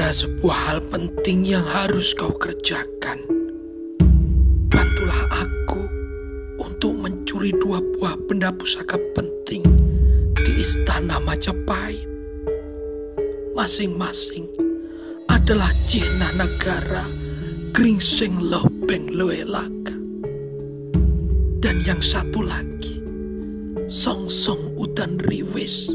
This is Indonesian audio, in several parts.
Ada sebuah hal penting yang harus kau kerjakan. Bantulah aku untuk mencuri 2 buah benda pusaka penting di istana Majapahit. Masing-masing adalah Jina Negara Gringsing Lobeng Loelaka. Dan yang satu lagi, Songsong Udan Riwis.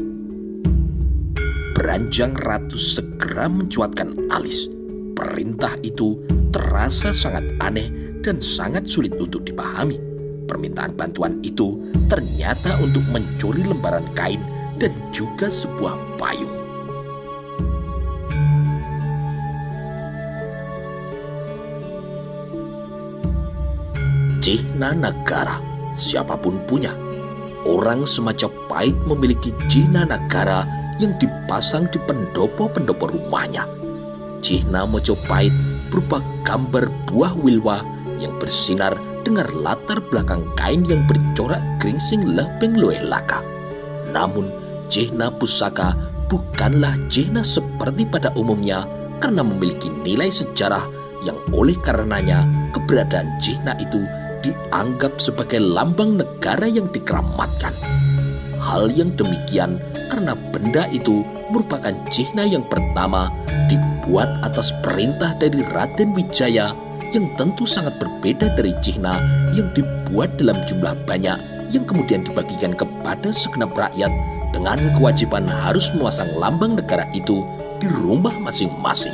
Beranjang Ratu segera mencuatkan alis. Perintah itu terasa sangat aneh dan sangat sulit untuk dipahami. Permintaan bantuan itu ternyata untuk mencuri lembaran kain dan juga sebuah payung. Jina Negara, siapapun punya. Orang Semajapahit memiliki Jina Negara yang dipasang di pendopo-pendopo rumahnya. Jina Mojopahit berupa gambar buah wilwa yang bersinar dengan latar belakang kain yang bercorak Gringsing Lobeng Loelaka. Namun, Jina pusaka bukanlah Jina seperti pada umumnya karena memiliki nilai sejarah yang oleh karenanya keberadaan Jina itu dianggap sebagai lambang negara yang dikeramatkan. Hal yang demikian karena benda itu merupakan Jina yang pertama dibuat atas perintah dari Raden Wijaya yang tentu sangat berbeda dari Jina yang dibuat dalam jumlah banyak yang kemudian dibagikan kepada segenap rakyat dengan kewajiban harus memasang lambang negara itu di rumah masing-masing.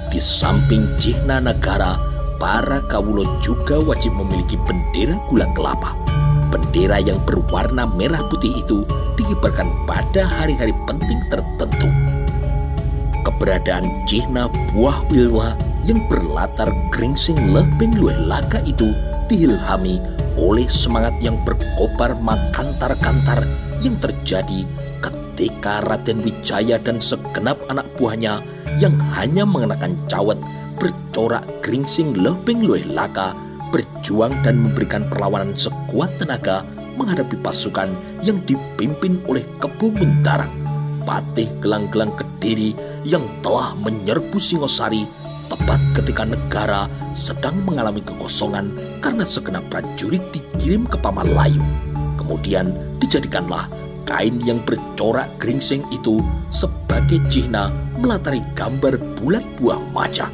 Di samping Jina Negara, para kawulo juga wajib memiliki bendera gula kelapa. Bendera yang berwarna merah putih itu dikibarkan pada hari-hari penting tertentu. Keberadaan Jina buah wilwa yang berlatar Gringsing Lobeng Loelaka itu diilhami oleh semangat yang berkobar makantar-kantar yang terjadi ketika Raden Wijaya dan segenap anak buahnya yang hanya mengenakan cawet bercorak Gringsing Lobeng Loelaka berjuang dan memberikan perlawanan sekuat tenaga menghadapi pasukan yang dipimpin oleh Kebo Mundarang, patih gelang-gelang Kediri yang telah menyerbu Singosari tepat ketika negara sedang mengalami kekosongan karena segenap prajurit dikirim ke Pamalayu. Kemudian dijadikanlah kain yang bercorak Gringsing itu sebagai Jina melatari gambar bulat buah maja.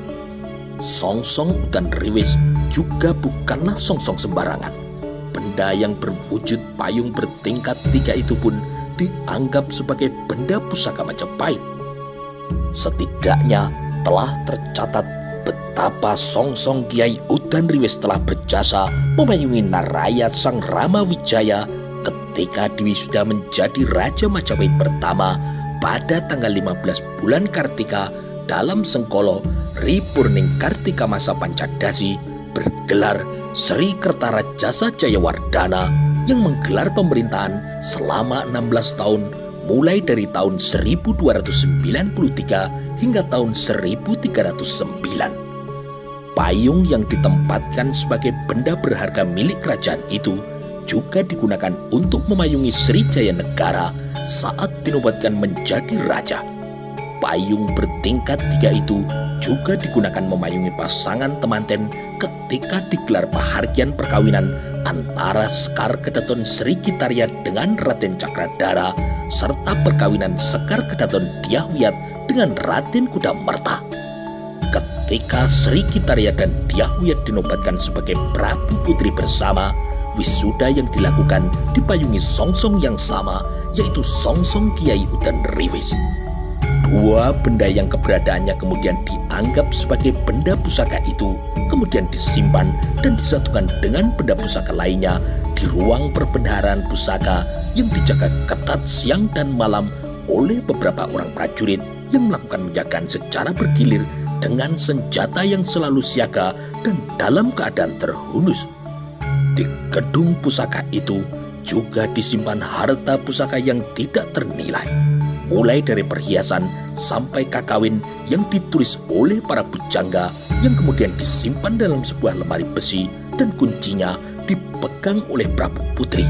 Songsong Udan Riwis juga bukanlah songsong sembarangan. Benda yang berwujud payung bertingkat 3 itu pun dianggap sebagai benda pusaka Majapahit. Setidaknya telah tercatat betapa Songsong Kiai Udan Riwis telah berjasa memayungi Naraya Sang Rama Wijaya ketika Dewi sudah menjadi Raja Majapahit pertama pada tanggal 15 bulan Kartika dalam Sengkolo Ripurning Kartika masa Pancadasi bergelar Sri Kertara Jasa Jayawardana yang menggelar pemerintahan selama 16 tahun mulai dari tahun 1293 hingga tahun 1309. Payung yang ditempatkan sebagai benda berharga milik kerajaan itu juga digunakan untuk memayungi Sri Jaya Negara saat dinobatkan menjadi raja. Payung bertingkat 3 itu juga digunakan memayungi pasangan temanten ketika digelar pahargyan perkawinan antara Sekar Kedaton Sri Kitaria dengan Raden Cakradara serta perkawinan Sekar Kedaton Dyahwiyat dengan Raden Kudamerta. Ketika Sri Kitaria dan Dyahwiyat dinobatkan sebagai Prabu Putri bersama, wisuda yang dilakukan dipayungi songsong yang sama, yaitu Songsong Kiai Udan Riwis. 2 benda yang keberadaannya kemudian dianggap sebagai benda pusaka itu kemudian disimpan dan disatukan dengan benda pusaka lainnya di ruang perbendaharaan pusaka yang dijaga ketat siang dan malam oleh beberapa orang prajurit yang melakukan penjagaan secara bergilir dengan senjata yang selalu siaga dan dalam keadaan terhunus. Di gedung pusaka itu juga disimpan harta pusaka yang tidak ternilai, mulai dari perhiasan sampai kakawin yang ditulis oleh para pujangga yang kemudian disimpan dalam sebuah lemari besi dan kuncinya dipegang oleh Prabu Putri.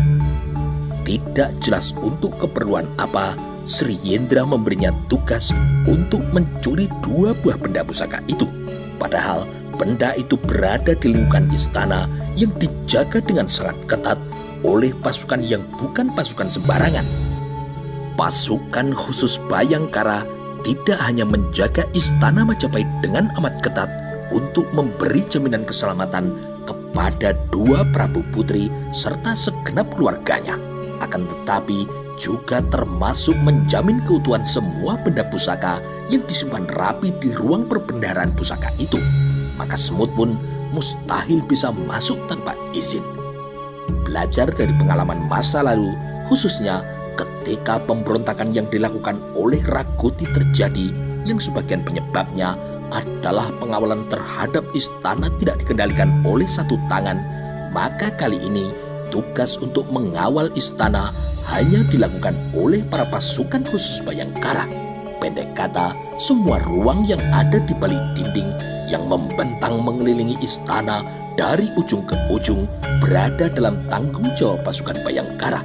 Tidak jelas untuk keperluan apa Sri Yendra memberinya tugas untuk mencuri 2 buah benda pusaka itu. Padahal benda itu berada di lingkungan istana yang dijaga dengan sangat ketat oleh pasukan yang bukan pasukan sembarangan. Pasukan khusus Bhayangkara tidak hanya menjaga istana Majapahit dengan amat ketat untuk memberi jaminan keselamatan kepada 2 Prabu Putri serta segenap keluarganya, akan tetapi juga termasuk menjamin keutuhan semua benda pusaka yang disimpan rapi di ruang perbendaharaan pusaka itu. Maka semut pun mustahil bisa masuk tanpa izin. Belajar dari pengalaman masa lalu, khususnya ketika pemberontakan yang dilakukan oleh Ragoti terjadi, yang sebagian penyebabnya adalah pengawalan terhadap istana tidak dikendalikan oleh satu tangan, maka kali ini tugas untuk mengawal istana hanya dilakukan oleh para pasukan khusus Bhayangkara. Pendek kata, semua ruang yang ada di balik dinding yang membentang mengelilingi istana dari ujung ke ujung berada dalam tanggung jawab pasukan Bhayangkara.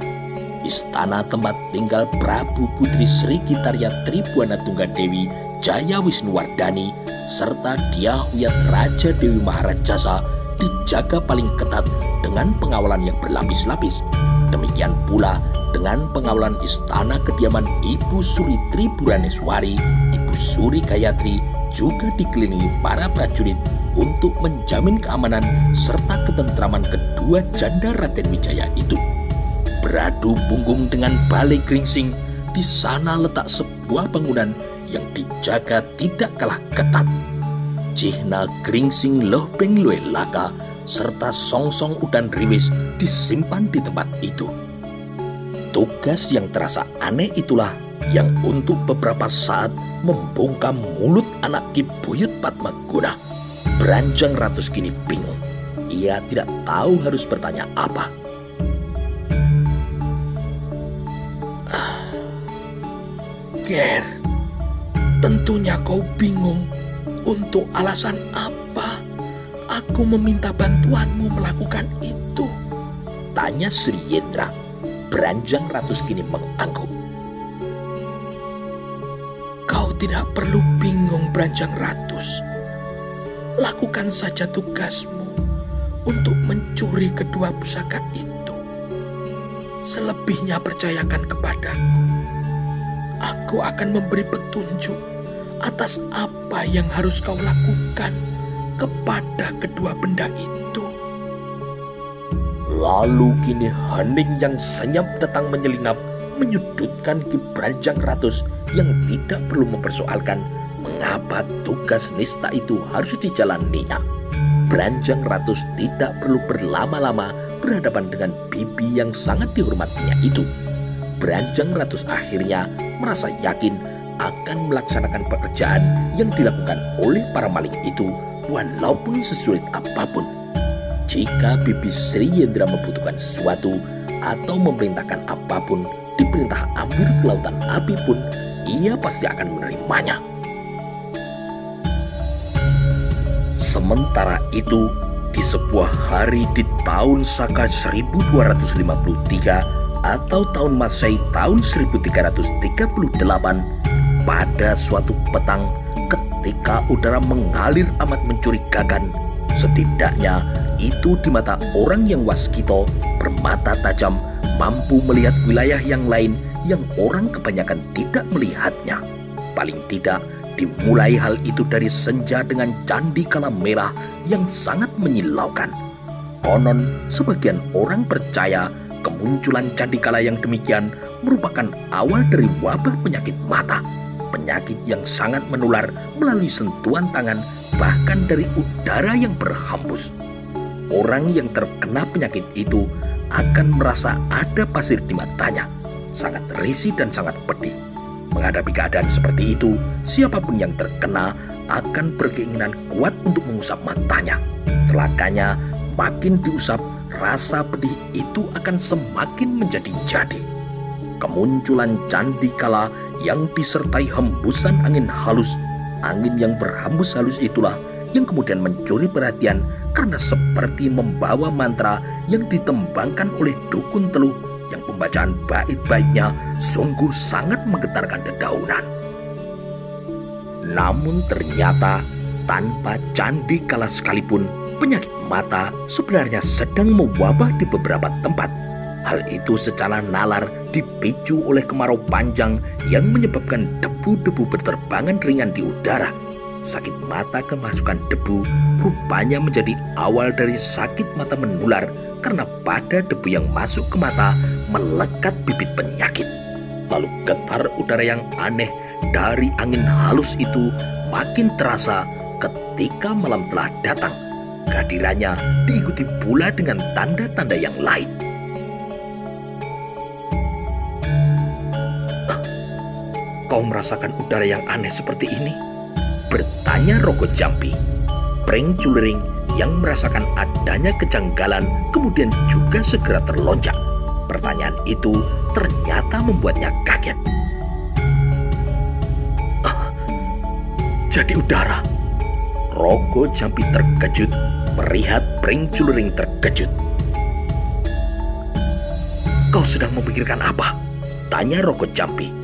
Istana tempat tinggal Prabu Putri Sri Gitarya Tribuana Tunggadewi Jaya Wisnuwardhani serta Dyahwiyat Raja Dewi Maharajasa dijaga paling ketat dengan pengawalan yang berlapis-lapis. Demikian pula dengan pengawalan istana kediaman Ibu Suri Triburaneswari, Ibu Suri Gayatri juga dikelilingi para prajurit untuk menjamin keamanan serta ketentraman kedua janda Raden Wijaya itu. Beradu punggung dengan Balai Gringsing, di sana letak sebuah bangunan yang dijaga tidak kalah ketat. Cihna Gringsing Loh Beng Lue Laka serta Songsong Udan Riwis disimpan di tempat itu. Tugas yang terasa aneh itulah yang untuk beberapa saat membungkam mulut anak Ki Buyut Padmaguna. Beranjang Ratus kini bingung. Ia tidak tahu harus bertanya apa. Ger, tentunya kau bingung untuk alasan apa aku meminta bantuanmu melakukan itu, tanya Sri Yendra. Beranjang Ratus kini mengangguk. Kau tidak perlu bingung, Beranjang Ratus. Lakukan saja tugasmu untuk mencuri kedua pusaka itu. Selebihnya percayakan kepadaku. Aku akan memberi petunjuk atas apa yang harus kau lakukan kepada kedua benda itu. Lalu kini hening yang senyap datang menyelinap menyudutkan Ki Beranjang Ratus yang tidak perlu mempersoalkan mengapa tugas nista itu harus dijalaninya. Beranjang Ratus tidak perlu berlama-lama berhadapan dengan bibi yang sangat dihormatinya itu. Beranjang Ratus akhirnya merasa yakin akan melaksanakan pekerjaan yang dilakukan oleh para maling itu walaupun sesulit apapun. Jika bibi Sri Yendra membutuhkan sesuatu atau memerintahkan apapun, diperintah ambil ke lautan api pun ia pasti akan menerimanya. Sementara itu, di sebuah hari di tahun Saka 1253 atau tahun Masehi tahun 1338, pada suatu petang ketika udara mengalir amat mencurigakan, setidaknya itu di mata orang yang waskito bermata tajam mampu melihat wilayah yang lain yang orang kebanyakan tidak melihatnya. Paling tidak dimulai hal itu dari senja dengan Candi Kala Merah yang sangat menyilaukan. Konon sebagian orang percaya kemunculan Candi Kala yang demikian merupakan awal dari wabah penyakit mata. Penyakit yang sangat menular melalui sentuhan tangan bahkan dari udara yang berhembus. Orang yang terkena penyakit itu akan merasa ada pasir di matanya, sangat risih dan sangat pedih. Menghadapi keadaan seperti itu, siapapun yang terkena akan berkeinginan kuat untuk mengusap matanya. Celakanya, makin diusap, rasa pedih itu akan semakin menjadi-jadi. Kemunculan Candi Kala yang disertai hembusan angin halus, angin yang berhembus halus itulah yang kemudian mencuri perhatian karena seperti membawa mantra yang ditembangkan oleh dukun teluh yang pembacaan bait-baitnya sungguh sangat menggetarkan dedaunan. Namun ternyata tanpa Candi Kala sekalipun, penyakit mata sebenarnya sedang mewabah di beberapa tempat. Hal itu secara nalar dipicu oleh kemarau panjang yang menyebabkan debu-debu berterbangan ringan di udara. Sakit mata kemasukan debu rupanya menjadi awal dari sakit mata menular karena pada debu yang masuk ke mata melekat bibit penyakit. Lalu getar udara yang aneh dari angin halus itu makin terasa ketika malam telah datang. Kehadirannya diikuti pula dengan tanda-tanda yang lain. Kau merasakan udara yang aneh seperti ini? Bertanya Rogo Jampi. Pring Culering yang merasakan adanya kejanggalan kemudian juga segera terlonjak. Pertanyaan itu ternyata membuatnya kaget. Jadi udara? Rogo Jampi terkejut melihat Pring Culering terkejut. Kau sedang memikirkan apa? Tanya Rogo Jampi.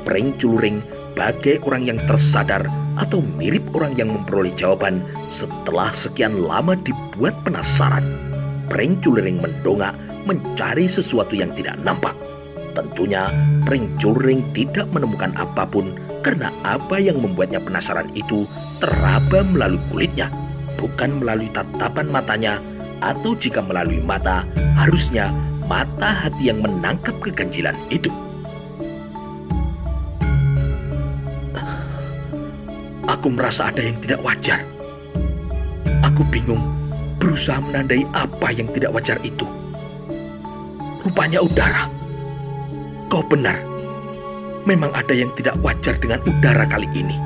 Pring Culering bagai orang yang tersadar atau mirip orang yang memperoleh jawaban setelah sekian lama dibuat penasaran. Pring Culering mendongak mencari sesuatu yang tidak nampak. Tentunya Pring Culering tidak menemukan apapun karena apa yang membuatnya penasaran itu teraba melalui kulitnya, bukan melalui tatapan matanya, atau jika melalui mata, harusnya mata hati yang menangkap keganjilan itu. Aku merasa ada yang tidak wajar. Aku bingung, berusaha menandai apa yang tidak wajar itu. Rupanya udara. Kau benar, memang ada yang tidak wajar dengan udara kali ini,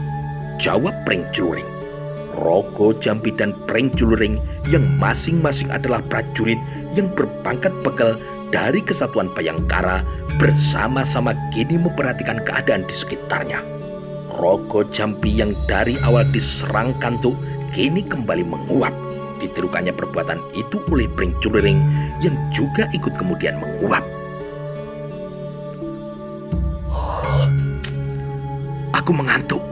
jawab Pring Culering. Rogo Jampi dan Pring Culering yang masing-masing adalah prajurit yang berpangkat begal dari Kesatuan Bayangkara bersama-sama kini memperhatikan keadaan di sekitarnya. Rogo Jampi yang dari awal diserang kantuk kini kembali menguap. Ditirukannya perbuatan itu oleh Pring Culering yang juga ikut kemudian menguap. Aku mengantuk,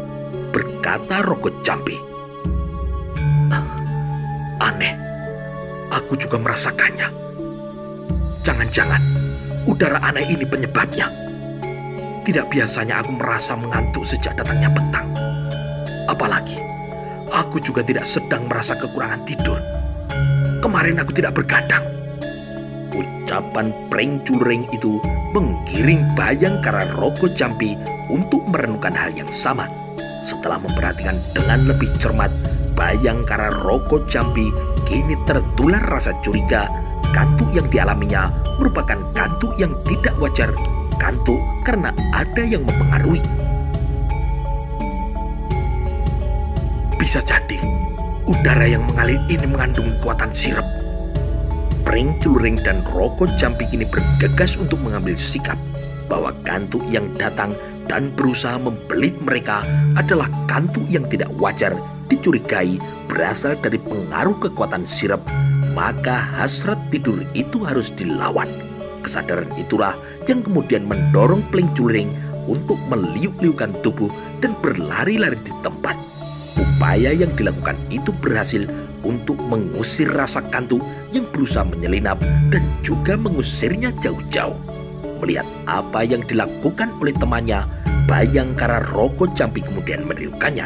berkata Rogo Jampi. Aneh, aku juga merasakannya. Jangan-jangan udara aneh ini penyebabnya. Tidak biasanya aku merasa mengantuk sejak datangnya petang. Apalagi, aku juga tidak sedang merasa kekurangan tidur. Kemarin aku tidak bergadang. Ucapan Pring Culering itu menggiring Bayangkara Rogo Jampi untuk merenungkan hal yang sama. Setelah memperhatikan dengan lebih cermat, Bayangkara Rogo Jampi kini tertular rasa curiga. Kantuk yang dialaminya merupakan kantuk yang tidak wajar, kantuk karena ada yang mempengaruhi. Bisa jadi udara yang mengalir ini mengandung kekuatan sirep. Pring Culering dan Rogo Jampi kini bergegas untuk mengambil sikap bahwa kantuk yang datang dan berusaha membelit mereka adalah kantuk yang tidak wajar, dicurigai berasal dari pengaruh kekuatan sirep. Maka hasrat tidur itu harus dilawan. Kesadaran itulah yang kemudian mendorong Pring Culering untuk meliuk-liukan tubuh dan berlari-lari di tempat. Upaya yang dilakukan itu berhasil untuk mengusir rasa kantuk yang berusaha menyelinap dan juga mengusirnya jauh-jauh. Melihat apa yang dilakukan oleh temannya, Bayangkara Rogo Jampi kemudian menirukannya.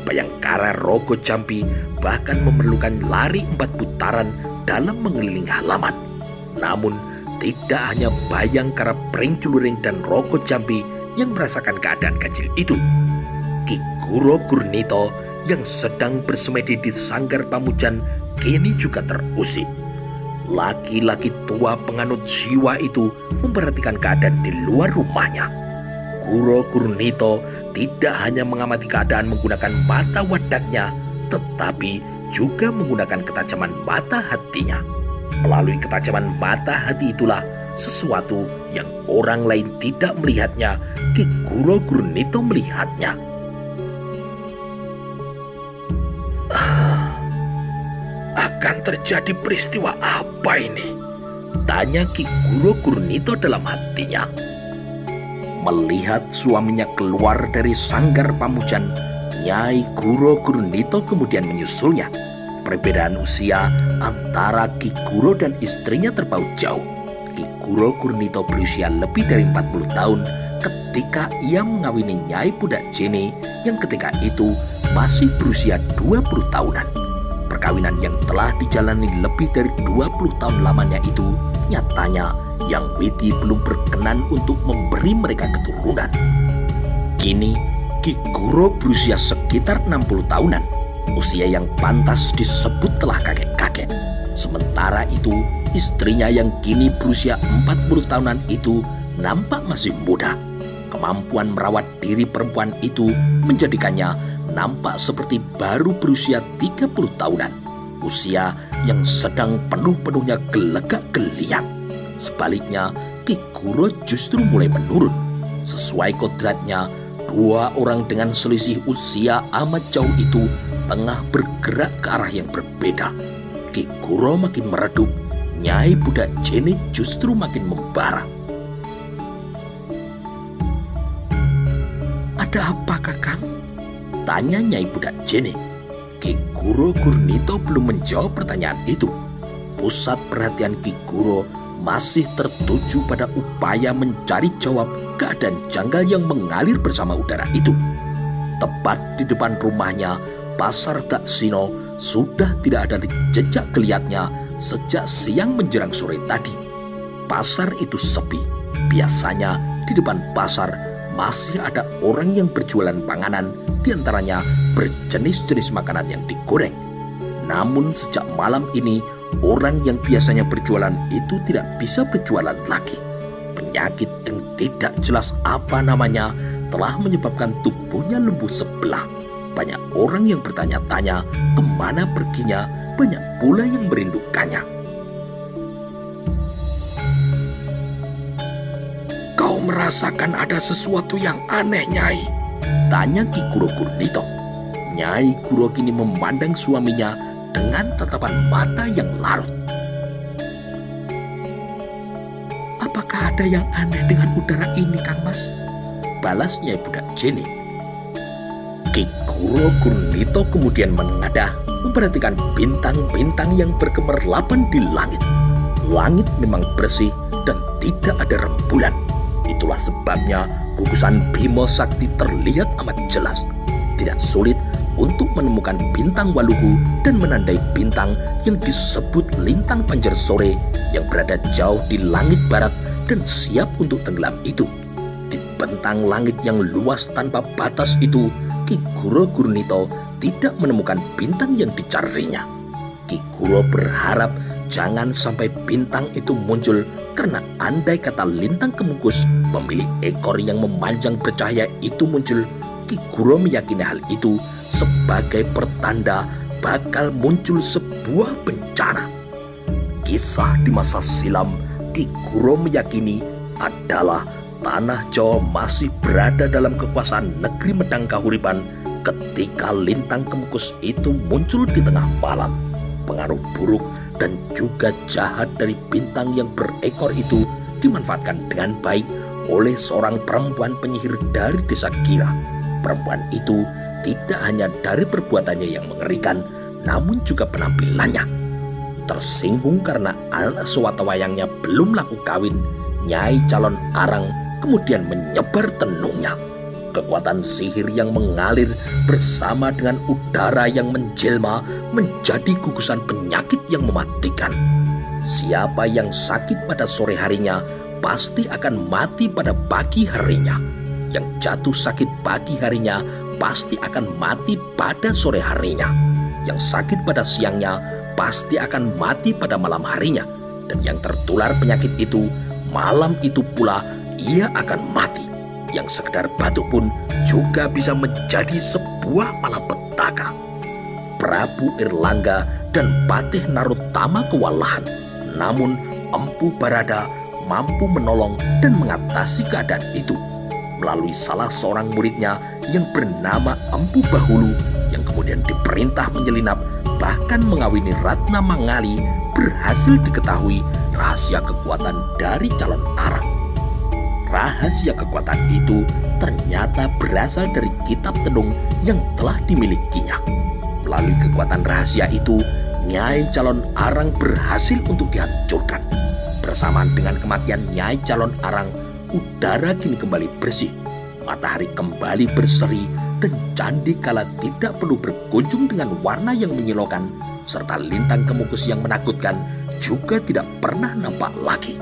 Bayangkara Rogo Jampi bahkan memerlukan lari 4 putaran dalam mengelilingi halaman. Namun, tidak hanya Bayangkara, Pring Culering dan Rogo Jampi yang merasakan keadaan ganjil itu. Ki Guro Gurnito yang sedang bersemedi di sanggar Pamujan kini juga terusik. Laki-laki tua penganut Siwa itu memperhatikan keadaan di luar rumahnya. Guro Gurnito tidak hanya mengamati keadaan menggunakan mata wadaknya, tetapi juga menggunakan ketajaman mata hatinya. Melalui ketajaman mata hati itulah sesuatu yang orang lain tidak melihatnya, Ki Guro Gurnito melihatnya. Akan terjadi peristiwa apa ini? Tanya Ki Guro Gurnito dalam hatinya. Melihat suaminya keluar dari sanggar pamujan, Nyai Guro Gurnito kemudian menyusulnya. Perbedaan usia antara Ki Guro dan istrinya terpaut jauh. Ki Guro Gurnito berusia lebih dari 40 tahun ketika ia mengawini Nyai Pudak Jene yang ketika itu masih berusia 20 tahunan. Perkawinan yang telah dijalani lebih dari 20 tahun lamanya itu nyatanya Yang Widi belum berkenan untuk memberi mereka keturunan. Kini Ki Guro berusia sekitar 60 tahunan, usia yang pantas disebut telah kakek-kakek. Sementara itu istrinya yang kini berusia 40 tahunan itu nampak masih muda. Kemampuan merawat diri perempuan itu menjadikannya nampak seperti baru berusia 30 tahunan, usia yang sedang penuh-penuhnya gelegak geliat. Sebaliknya, Ki Guro justru mulai menurun. Sesuai kodratnya, dua orang dengan selisih usia amat jauh itu tengah bergerak ke arah yang berbeda. Ki Guro makin meredup, Nyai Pudak Jene justru makin membara. "Ada apa, Kakang?" tanya Nyai Pudak Jene. Ki Guro Gurnito belum menjawab pertanyaan itu. Pusat perhatian Ki Guro masih tertuju pada upaya mencari jawab keadaan janggal yang mengalir bersama udara itu. Tepat di depan rumahnya, Pasar Daksino sudah tidak ada jejak geliatnya sejak siang menjelang sore tadi. Pasar itu sepi. Biasanya di depan pasar masih ada orang yang berjualan panganan, diantaranya berjenis-jenis makanan yang digoreng. Namun sejak malam ini, orang yang biasanya berjualan itu tidak bisa berjualan lagi. Penyakit yang tidak jelas apa namanya telah menyebabkan tubuhnya lumpuh sebelah. Banyak orang yang bertanya-tanya kemana perginya, banyak pula yang merindukannya. "Kau merasakan ada sesuatu yang aneh, Nyai?" tanya Ki Guro Gurnito. Nyai Guro kini memandang suaminya dengan tatapan mata yang larut. "Apakah ada yang aneh dengan udara ini, Kang Mas?" balas Nyai Pudak Jene. Ki Guro Gurnito kemudian menengadah memperhatikan bintang-bintang yang bergemerlapan di langit. Langit memang bersih dan tidak ada rembulan. Itulah sebabnya gugusan Bimo Sakti terlihat amat jelas. Tidak sulit untuk menemukan bintang Waluhu dan menandai bintang yang disebut lintang Panjer Sore yang berada jauh di langit barat dan siap untuk tenggelam itu. Di bentang langit yang luas tanpa batas itu, Ki Guro Gurnito tidak menemukan bintang yang dicarinya. Ki Guro berharap jangan sampai bintang itu muncul, karena andai kata lintang kemukus pemilik ekor yang memanjang bercahaya itu muncul, Ki Guro meyakini hal itu sebagai pertanda bakal muncul sebuah bencana. Kisah di masa silam, Ki Guro meyakini adalah tanah Jawa masih berada dalam kekuasaan negeri Medang Kahuripan ketika lintang kemukus itu muncul di tengah malam. Pengaruh buruk dan juga jahat dari bintang yang berekor itu dimanfaatkan dengan baik oleh seorang perempuan penyihir dari desa Gira. Perempuan itu tidak hanya dari perbuatannya yang mengerikan, namun juga penampilannya. Tersinggung karena anak sewatawayangnya belum laku kawin, Nyai Calon Arang kemudian menyebar tenungnya. Kekuatan sihir yang mengalir bersama dengan udara yang menjelma menjadi gugusan penyakit yang mematikan. Siapa yang sakit pada sore harinya pasti akan mati pada pagi harinya. Yang jatuh sakit pagi harinya pasti akan mati pada sore harinya. Yang sakit pada siangnya pasti akan mati pada malam harinya. Dan yang tertular penyakit itu, malam itu pula ia akan mati. Yang sekedar batuk pun juga bisa menjadi sebuah malapetaka. Prabu Irlangga dan Patih Narutama kewalahan. Namun Empu Barada mampu menolong dan mengatasi keadaan itu melalui salah seorang muridnya yang bernama Empu Bahulu, yang kemudian diperintah menyelinap bahkan mengawini Ratna Mangali. Berhasil diketahui rahasia kekuatan dari calon arang. Rahasia kekuatan itu ternyata berasal dari kitab tenung yang telah dimilikinya. Melalui kekuatan rahasia itu, Nyai calon arang berhasil untuk dihancurkan. Bersamaan dengan kematian Nyai calon arang, udara kini kembali bersih, matahari kembali berseri, dan Candi Kala tidak perlu berkunjung dengan warna yang menyilaukan, serta lintang kemukus yang menakutkan juga tidak pernah nampak lagi.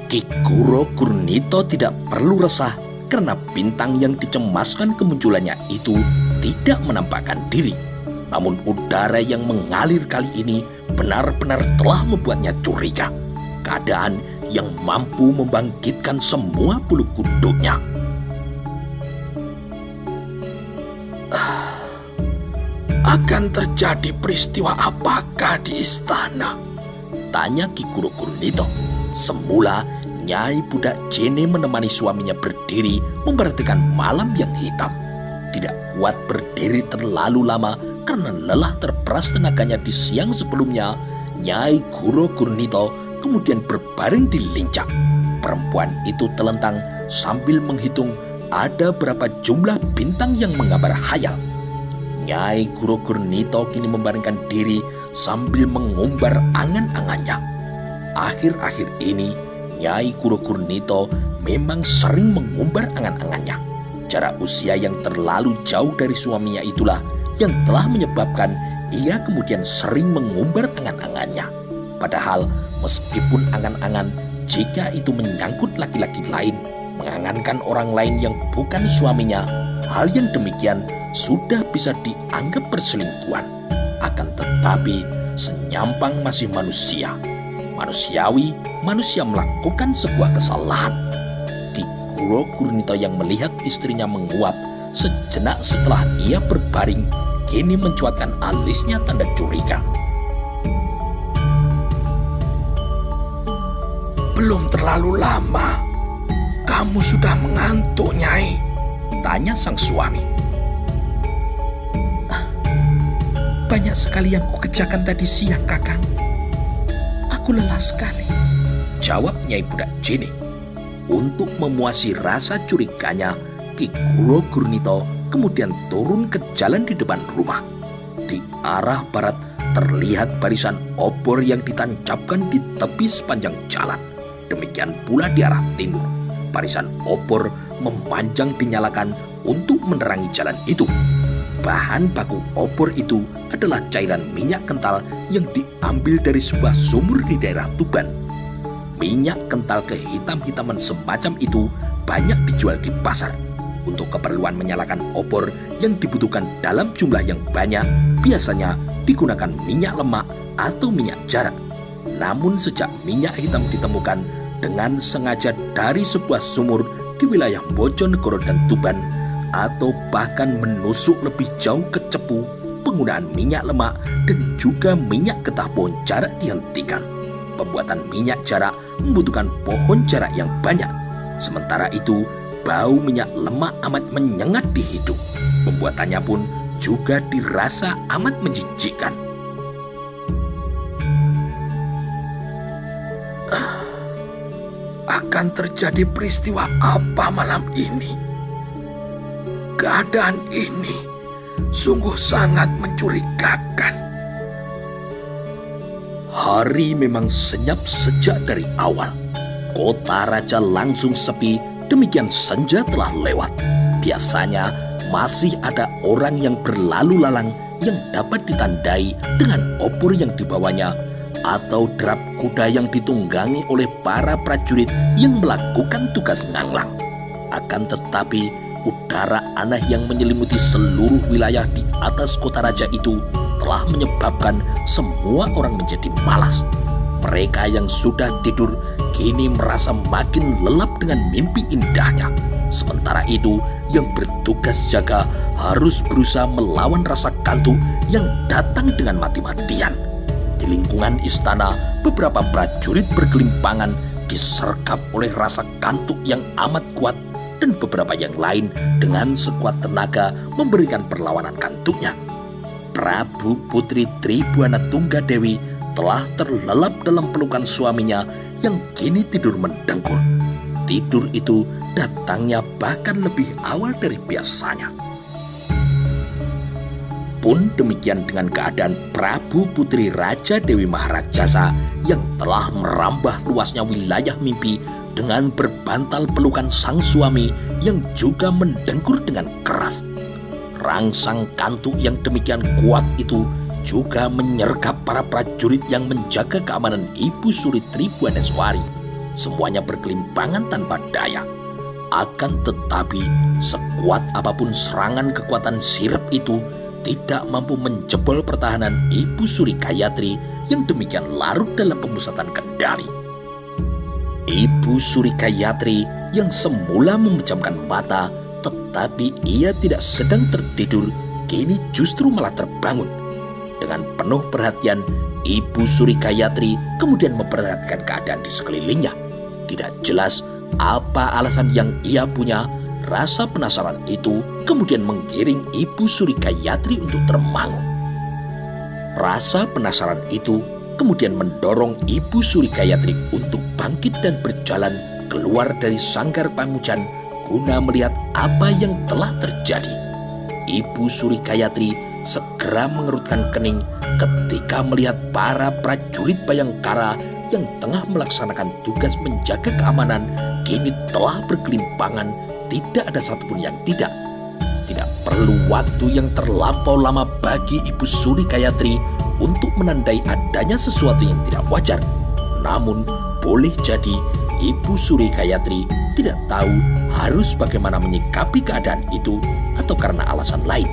Ki Kuro Gurnito tidak perlu resah karena bintang yang dicemaskan kemunculannya itu tidak menampakkan diri. Namun udara yang mengalir kali ini benar-benar telah membuatnya curiga. Keadaan yang mampu membangkitkan semua bulu kuduknya. Akan terjadi peristiwa apakah di istana? Tanya Ki Kuro Gurnito. Semula Nyai Budak Jene menemani suaminya berdiri memperhatikan malam yang hitam. Tidak kuat berdiri terlalu lama karena lelah terperas tenaganya di siang sebelumnya, Nyai Kuro Gurnito kemudian berbaring di lincah. Perempuan itu telentang sambil menghitung ada berapa jumlah bintang yang menggambar hayal. Nyai Kuro Gurnito kini membaringkan diri sambil mengumbar angan-angannya. Akhir-akhir ini, Nyai Kuro Gurnito memang sering mengumbar angan-angannya. Jarak usia yang terlalu jauh dari suaminya itulah yang telah menyebabkan ia kemudian sering mengumbar angan-angannya. Padahal meskipun angan-angan jika itu menyangkut laki-laki lain, mengangankan orang lain yang bukan suaminya, hal yang demikian sudah bisa dianggap perselingkuhan. Akan tetapi senyampang masih manusia. Manusiawi, manusia melakukan sebuah kesalahan. Ki Kuro Gurnito yang melihat istrinya menguap sejenak setelah ia berbaring, kini mencuatkan alisnya tanda curiga. Belum terlalu lama, kamu sudah mengantuk, Nyai? Tanya sang suami. Banyak sekali yang kukerjakan tadi siang, Kakang. Aku lelah sekali, jawab Nyai Budak Jene. Untuk memuasi rasa curiganya, Ki Kuro Gurnito kemudian turun ke jalan di depan rumah. Di arah barat terlihat barisan obor yang ditancapkan di tepi sepanjang jalan. Demikian pula di arah timur, barisan obor memanjang dinyalakan untuk menerangi jalan itu. Bahan baku obor itu adalah cairan minyak kental yang diambil dari sebuah sumur di daerah Tuban. Minyak kental kehitam-hitaman semacam itu banyak dijual di pasar. Untuk keperluan menyalakan obor yang dibutuhkan dalam jumlah yang banyak, biasanya digunakan minyak lemak atau minyak jarak. Namun sejak minyak hitam ditemukan dengan sengaja dari sebuah sumur di wilayah Bojonegoro dan Tuban, atau bahkan menusuk lebih jauh ke Cepu, penggunaan minyak lemak dan juga minyak getah pohon jarak dihentikan. Pembuatan minyak jarak membutuhkan pohon jarak yang banyak. Sementara itu, bau minyak lemak amat menyengat di hidung. Pembuatannya pun juga dirasa amat menjijikkan. Akan terjadi peristiwa apa malam ini? Keadaan ini sungguh sangat mencurigakan. Hari memang senyap sejak dari awal. Kota raja langsung sepi, demikian senja telah lewat. Biasanya masih ada orang yang berlalu lalang yang dapat ditandai dengan obor yang dibawanya atau derap kuda yang ditunggangi oleh para prajurit yang melakukan tugas nganglang. Akan tetapi udara aneh yang menyelimuti seluruh wilayah di atas kota raja itu telah menyebabkan semua orang menjadi malas. Mereka yang sudah tidur kini merasa makin lelap dengan mimpi indahnya. Sementara itu, yang bertugas jaga harus berusaha melawan rasa kantuk yang datang dengan mati-matian. Di lingkungan istana, beberapa prajurit bergelimpangan disergap oleh rasa kantuk yang amat kuat, dan beberapa yang lain dengan sekuat tenaga memberikan perlawanan kantuknya. Prabu Putri Tribuana Tunggadewi telah terlelap dalam pelukan suaminya yang kini tidur mendengkur. Tidur itu datangnya bahkan lebih awal dari biasanya. Pun demikian dengan keadaan Prabu Putri Raja Dewi Maharajasa yang telah merambah luasnya wilayah mimpi dengan berbantal pelukan sang suami yang juga mendengkur dengan keras. Rangsang kantuk yang demikian kuat itu juga menyergap para prajurit yang menjaga keamanan Ibu Suri Tribuaneswari. Semuanya berkelimpangan tanpa daya. Akan tetapi, sekuat apapun serangan kekuatan sirep itu tidak mampu menjebol pertahanan Ibu Suri Gayatri yang demikian larut dalam pemusatan kendali. Ibu Suri Gayatri yang semula memejamkan mata, tetapi ia tidak sedang tertidur, kini justru malah terbangun. Dengan penuh perhatian, Ibu Suri Gayatri kemudian memperhatikan keadaan di sekelilingnya. Tidak jelas apa alasan yang ia punya. Rasa penasaran itu kemudian menggiring Ibu Suri Gayatri untuk termangu. Rasa penasaran itu kemudian mendorong Ibu Suri Gayatri untuk bangkit dan berjalan keluar dari sanggar pamujan guna melihat apa yang telah terjadi. Ibu Suri Gayatri segera mengerutkan kening ketika melihat para prajurit Bayangkara yang tengah melaksanakan tugas menjaga keamanan kini telah berkelimpangan. Tidak ada satupun yang tidak. Tidak perlu waktu yang terlampau lama bagi Ibu Suri Gayatri untuk menandai adanya sesuatu yang tidak wajar. Namun, boleh jadi Ibu Suri Gayatri tidak tahu harus bagaimana menyikapi keadaan itu atau karena alasan lain.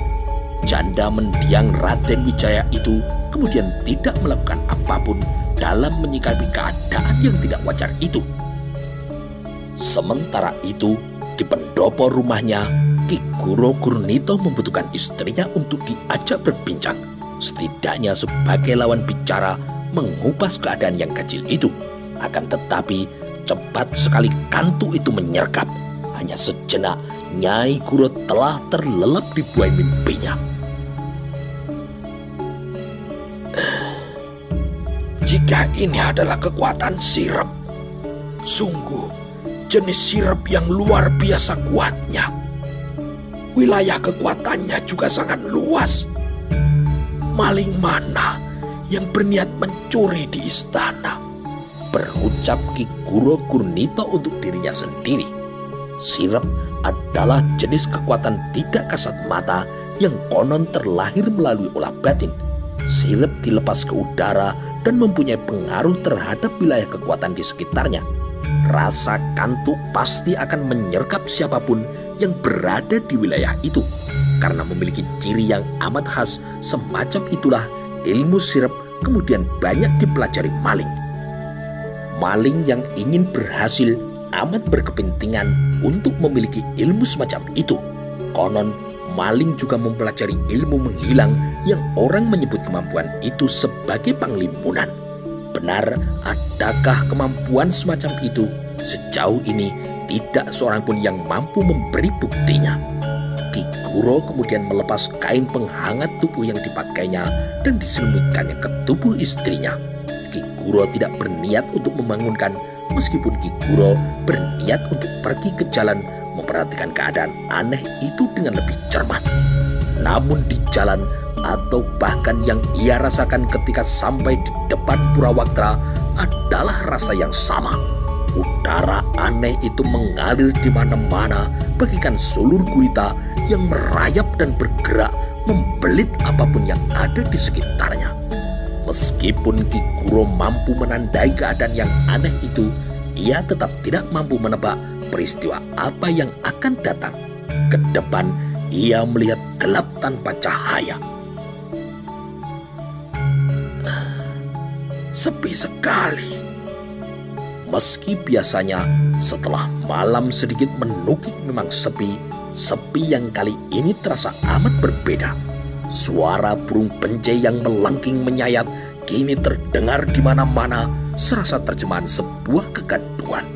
Janda mendiang Raden Wijaya itu kemudian tidak melakukan apapun dalam menyikapi keadaan yang tidak wajar itu. Sementara itu, di pendopo rumahnya, Ki Guro Gurnito membutuhkan istrinya untuk diajak berbincang, setidaknya sebagai lawan bicara mengupas keadaan yang kecil itu. Akan tetapi, cepat sekali kantuk itu menyergap. Hanya sejenak, Nyai Guro telah terlelap di buai mimpinya. Jika ini adalah kekuatan sirep, sungguh jenis sirep yang luar biasa kuatnya. Wilayah kekuatannya juga sangat luas. Maling mana yang berniat mencuri di istana? Berucap Ki Guro Gurnito untuk dirinya sendiri. Sirep adalah jenis kekuatan tidak kasat mata yang konon terlahir melalui olah batin. Sirep dilepas ke udara dan mempunyai pengaruh terhadap wilayah kekuatan di sekitarnya. Rasa kantuk pasti akan menyergap siapapun yang berada di wilayah itu. Karena memiliki ciri yang amat khas semacam itulah ilmu sirep kemudian banyak dipelajari maling. Maling yang ingin berhasil amat berkepentingan untuk memiliki ilmu semacam itu. Konon maling juga mempelajari ilmu menghilang yang orang menyebut kemampuan itu sebagai panglimunan. Benar, adakah kemampuan semacam itu? Sejauh ini tidak seorang pun yang mampu memberi buktinya. Ki Guro kemudian melepas kain penghangat tubuh yang dipakainya dan diselimutkannya ke tubuh istrinya. Ki Guro tidak berniat untuk membangunkan, meskipun Ki Guro berniat untuk pergi ke jalan memperhatikan keadaan aneh itu dengan lebih cermat. Namun di jalan atau bahkan yang ia rasakan ketika sampai di depan Purawaktra adalah rasa yang sama. Udara aneh itu mengalir di mana-mana bagaikan sulur gurita yang merayap dan bergerak membelit apapun yang ada di sekitarnya. Meskipun Ki Guro mampu menandai keadaan yang aneh itu, ia tetap tidak mampu menebak peristiwa apa yang akan datang. Ke depan ia melihat gelap tanpa cahaya. Sepi sekali. Meski biasanya setelah malam sedikit menukik memang sepi, sepi yang kali ini terasa amat berbeda. Suara burung pencai yang melengking menyayat kini terdengar di mana-mana, serasa terjemahan sebuah kegaduhan.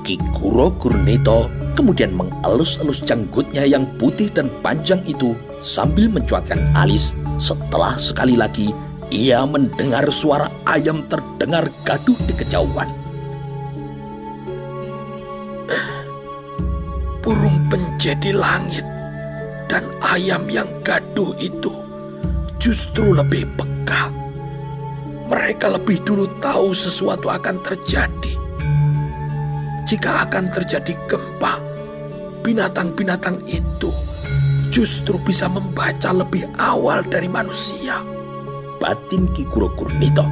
Ki Guro Gurnito kemudian mengelus-elus janggutnya yang putih dan panjang itu sambil mencuatkan alis. Setelah sekali lagi Ia mendengar suara ayam terdengar gaduh di kejauhan. Burung penjet di langit dan ayam yang gaduh itu justru lebih peka. Mereka lebih dulu tahu sesuatu akan terjadi. Jika akan terjadi gempa, binatang-binatang itu justru bisa membaca lebih awal dari manusia. Batin Ki Kuro Gurnito.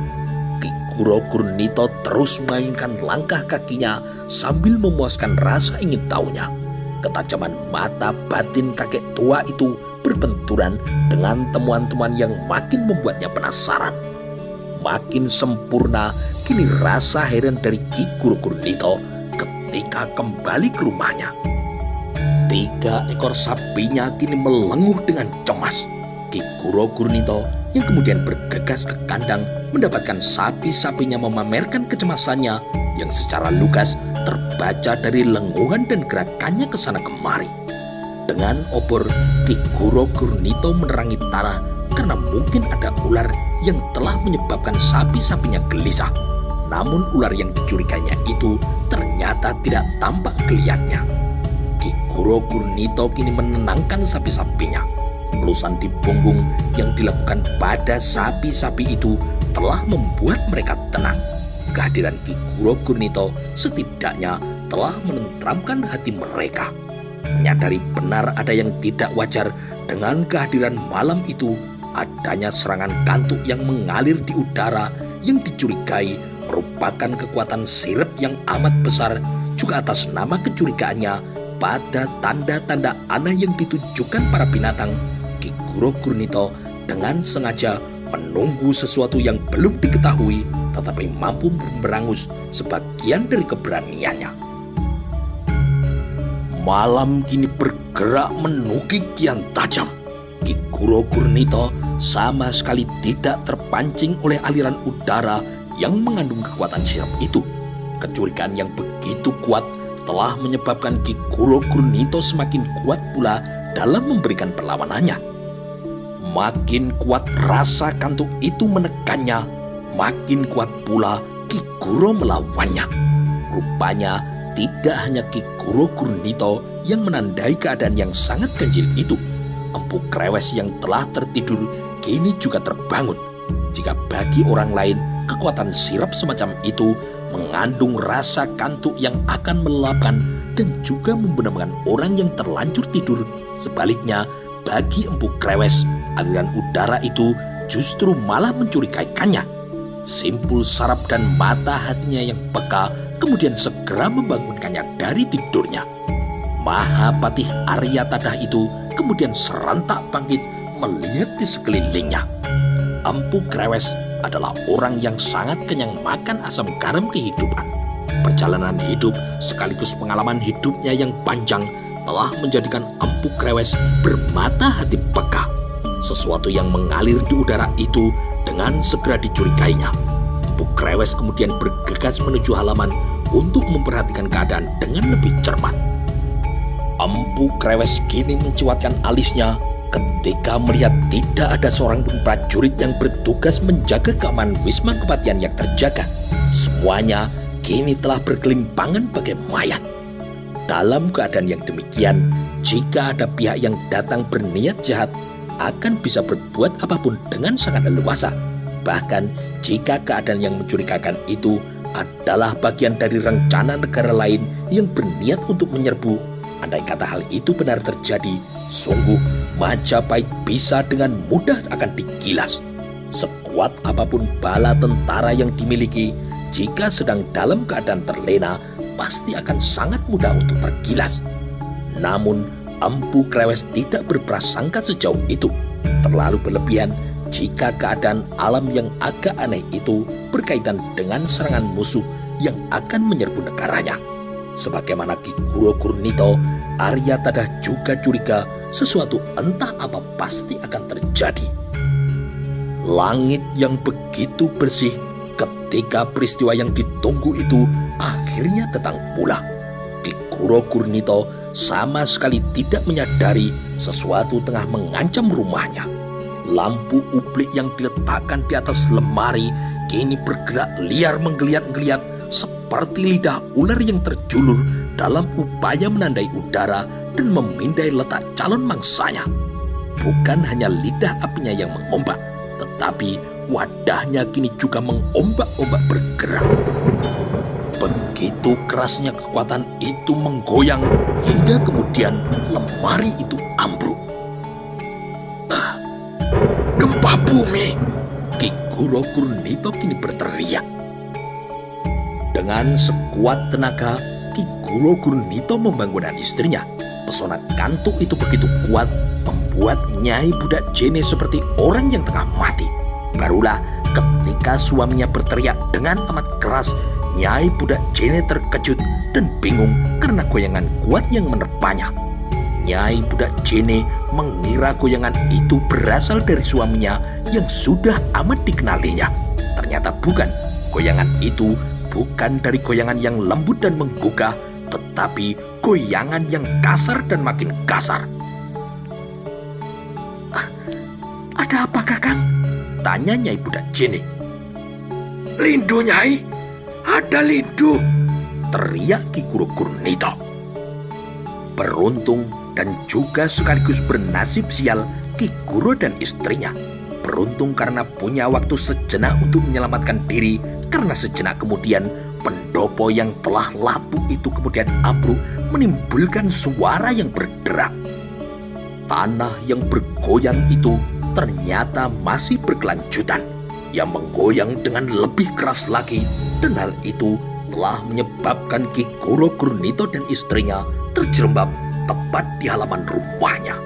Ki Kuro Gurnito terus mengayunkan langkah kakinya sambil memuaskan rasa ingin tahunya. Ketajaman mata batin kakek tua itu berbenturan dengan temuan-temuan yang makin membuatnya penasaran. Makin sempurna kini rasa heran dari Ki Kuro Gurnito ketika kembali ke rumahnya. 3 ekor sapinya kini melenguh dengan cemas. Ki Kuro Gurnito yang kemudian bergegas ke kandang mendapatkan sapi-sapinya memamerkan kecemasannya yang secara lugas terbaca dari lenguhan dan gerakannya ke sana kemari. Dengan obor, Ki Kuro Gurnito menerangi tanah karena mungkin ada ular yang telah menyebabkan sapi-sapinya gelisah. Namun ular yang dicurigainya itu ternyata tidak tampak geliatnya. Ki Kuro Gurnito kini menenangkan sapi-sapinya. Elusan di punggung yang dilakukan pada sapi-sapi itu telah membuat mereka tenang. Kehadiran Ki Kuro Gurnito setidaknya telah menenteramkan hati mereka. Menyadari benar ada yang tidak wajar dengan kehadiran malam itu, adanya serangan kantuk yang mengalir di udara yang dicurigai merupakan kekuatan sirep yang amat besar, juga atas nama kecurigaannya pada tanda-tanda aneh yang ditujukan para binatang. Ki Kuro Gurnito dengan sengaja menunggu sesuatu yang belum diketahui tetapi mampu memberangus sebagian dari keberaniannya. Malam kini bergerak menukik kian tajam. Ki Kuro Gurnito sama sekali tidak terpancing oleh aliran udara yang mengandung kekuatan sirap itu. Kecurigaan yang begitu kuat telah menyebabkan Ki Kuro Gurnito semakin kuat pula dalam memberikan perlawanannya. Makin kuat rasa kantuk itu menekannya, makin kuat pula Ki Kuro melawannya. Rupanya tidak hanya Ki Kuro Gurnito yang menandai keadaan yang sangat ganjil itu. Empu Krewes yang telah tertidur kini juga terbangun. Jika bagi orang lain kekuatan sirap semacam itu mengandung rasa kantuk yang akan melelapkan dan juga membenamkan orang yang terlanjur tidur, sebaliknya bagi Empu Krewes aliran udara itu justru malah mencurigaikannya. Simpul saraf dan mata hatinya yang peka kemudian segera membangunkannya dari tidurnya. Mahapatih Arya Tadah itu kemudian serentak bangkit melihat di sekelilingnya. Empu Krewes adalah orang yang sangat kenyang makan asam garam kehidupan. Perjalanan hidup sekaligus pengalaman hidupnya yang panjang telah menjadikan Empu Krewes bermata hati peka. Sesuatu yang mengalir di udara itu dengan segera dicurigainya. Empu Krewes kemudian bergegas menuju halaman untuk memperhatikan keadaan dengan lebih cermat. Empu Krewes kini mencuatkan alisnya ketika melihat tidak ada seorang pun prajurit yang bertugas menjaga keamanan Wisma Kepatihan yang terjaga. Semuanya kini telah berkelimpangan bagai mayat. Dalam keadaan yang demikian, jika ada pihak yang datang berniat jahat, akan bisa berbuat apapun dengan sangat leluasa. Bahkan jika keadaan yang mencurigakan itu adalah bagian dari rencana negara lain yang berniat untuk menyerbu, andai kata hal itu benar terjadi, sungguh Majapahit bisa dengan mudah akan digilas. Sekuat apapun bala tentara yang dimiliki, jika sedang dalam keadaan terlena, pasti akan sangat mudah untuk tergilas. Namun Empu Krewes tidak berprasangka sejauh itu. Terlalu berlebihan jika keadaan alam yang agak aneh itu berkaitan dengan serangan musuh yang akan menyerbu negaranya. Sebagaimana Ki Kuro Gurnito, Arya Tadah juga curiga sesuatu entah apa pasti akan terjadi. Langit yang begitu bersih ketika peristiwa yang ditunggu itu akhirnya datang pula. Ki Kuro Gurnito sama sekali tidak menyadari sesuatu tengah mengancam rumahnya. Lampu ublik yang diletakkan di atas lemari kini bergerak liar menggeliat-geliat seperti lidah ular yang terjulur dalam upaya menandai udara dan memindai letak calon mangsanya. Bukan hanya lidah apinya yang mengombak, tetapi wadahnya kini juga mengombak-ombak bergerak. Begitu kerasnya kekuatan itu menggoyang hingga kemudian lemari itu ambruk. Gempa bumi! Ki Guru Gurnito kini berteriak. Dengan sekuat tenaga, Ki Guru Gurnito membangunkan istrinya. Pesona kantuk itu begitu kuat, membuat Nyai Budak Jene seperti orang yang tengah mati. Barulah ketika suaminya berteriak dengan amat keras, Nyai Budak Jene terkejut dan bingung karena goyangan kuat yang menerpanya. Nyai Budak Jene mengira goyangan itu berasal dari suaminya yang sudah amat dikenalinya. Ternyata bukan. Goyangan itu bukan dari goyangan yang lembut dan menggugah, tetapi goyangan yang kasar dan makin kasar. Ada apa, Kakang? Tanya Nyai Budak Jene. Lindu, Nyai. Ada lindu! Teriak Ki Guru Gurnito. Beruntung dan juga sekaligus bernasib sial Ki Guru dan istrinya. Beruntung karena punya waktu sejenak untuk menyelamatkan diri, karena sejenak kemudian pendopo yang telah lapuk itu kemudian ambruk menimbulkan suara yang berderak. Tanah yang bergoyang itu ternyata masih berkelanjutan, yang menggoyang dengan lebih keras lagi, dan hal itu telah menyebabkan Ki Guru Gurnito dan istrinya terjerembab tepat di halaman rumahnya.